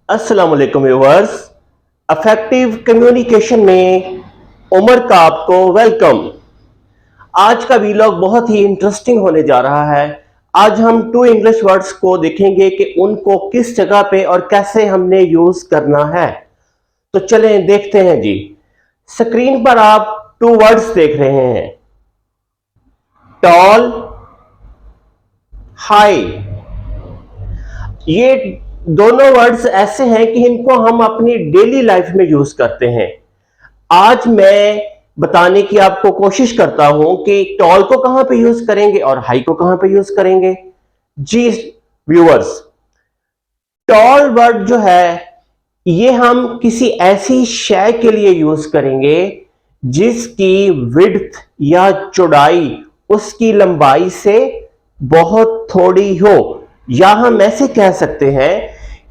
अस्सलाम वालेकुम viewers. Affective communication में उमर का आपको वेलकम। आज का वीलॉग बहुत ही इंटरेस्टिंग होने जा रहा है। आज हम टू इंग्लिश वर्ड्स को देखेंगे कि उनको किस जगह पे और कैसे हमने यूज करना है। तो चलें देखते हैं जी। स्क्रीन पर आप टू वर्ड्स देख रहे हैं, टॉल, हाई। ये दोनों वर्ड्स ऐसे हैं कि इनको हम अपनी डेली लाइफ में यूज करते हैं। आज मैं बताने की आपको कोशिश करता हूं कि टॉल को कहां पे यूज करेंगे और हाई को कहां पे यूज करेंगे। जी व्यूअर्स, टॉल वर्ड जो है ये हम किसी ऐसी शय के लिए यूज करेंगे जिसकी विड्थ या चौड़ाई उसकी लंबाई से बहुत थोड़ी हो, या हम ऐसे कह सकते हैं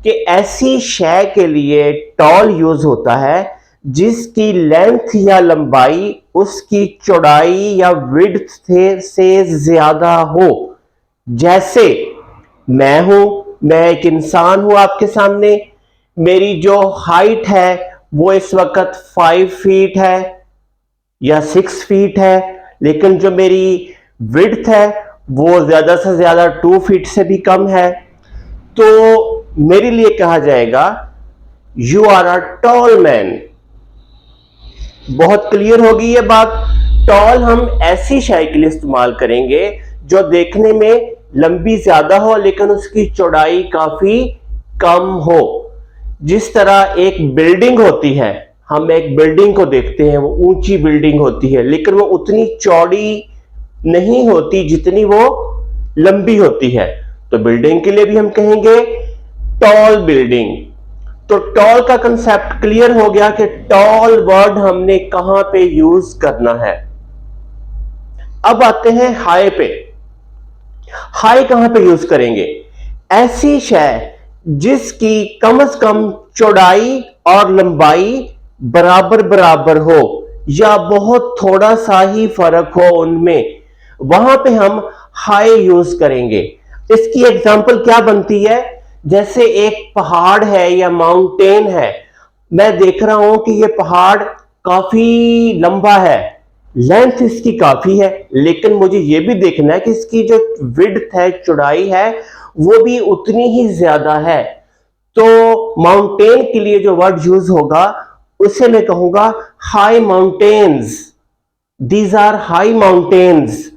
कि ऐसी शय के लिए टॉल यूज होता है जिसकी लेंथ या लंबाई उसकी चौड़ाई या विड्थ से ज्यादा हो। जैसे मैं एक इंसान हूं आपके सामने, मेरी जो हाइट है वो इस वक्त 5 फीट है या 6 फीट है, लेकिन जो मेरी विड्थ है वो ज्यादा से ज्यादा 2 फीट से भी कम है। तो मेरे लिए कहा जाएगा you are a tall man. बहुत क्लियर होगी ये बात। टॉल हम ऐसी शय के लिए इस्तेमाल करेंगे जो देखने में लंबी ज्यादा हो लेकिन उसकी चौड़ाई काफी कम हो। जिस तरह एक बिल्डिंग होती है, हम एक बिल्डिंग को देखते हैं, वो ऊंची बिल्डिंग होती है लेकिन वो उतनी चौड़ी नहीं होती जितनी वो लंबी होती है। तो बिल्डिंग के लिए भी हम कहेंगे टॉल बिल्डिंग। तो टॉल का कंसेप्ट क्लियर हो गया कि टॉल वर्ड हमने कहां पे यूज करना है। अब आते हैं हाई पे। हाई कहां पे यूज करेंगे? ऐसी शय जिसकी कम से कम चौड़ाई और लंबाई बराबर बराबर हो या बहुत थोड़ा सा ही फर्क हो उनमें, वहां पे हम हाई यूज करेंगे। इसकी एग्जांपल क्या बनती है? जैसे एक पहाड़ है या माउंटेन है, मैं देख रहा हूं कि ये पहाड़ काफी लंबा है, लेंथ इसकी काफी है, लेकिन मुझे ये भी देखना है कि इसकी जो विड्थ है, चौड़ाई है, वो भी उतनी ही ज्यादा है। तो माउंटेन के लिए जो वर्ड यूज होगा उसे मैं कहूंगा high mountains. These are high mountains.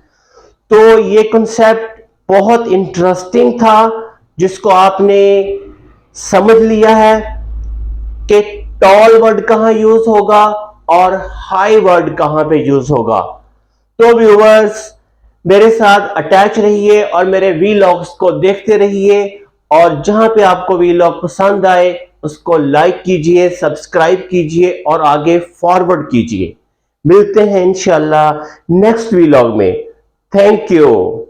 तो ये कॉन्सेप्ट बहुत इंटरेस्टिंग था जिसको आपने समझ लिया है कि टॉल वर्ड कहां यूज होगा और हाई वर्ड कहां पे यूज होगा। तो व्यूअर्स, मेरे साथ अटैच रहिए और मेरे वीलॉग्स को देखते रहिए, और जहां पे आपको वीलॉग पसंद आए उसको लाइक कीजिए, सब्सक्राइब कीजिए और आगे फॉरवर्ड कीजिए। मिलते हैं इंशाल्लाह नेक्स्ट वीलॉग में। Thank you.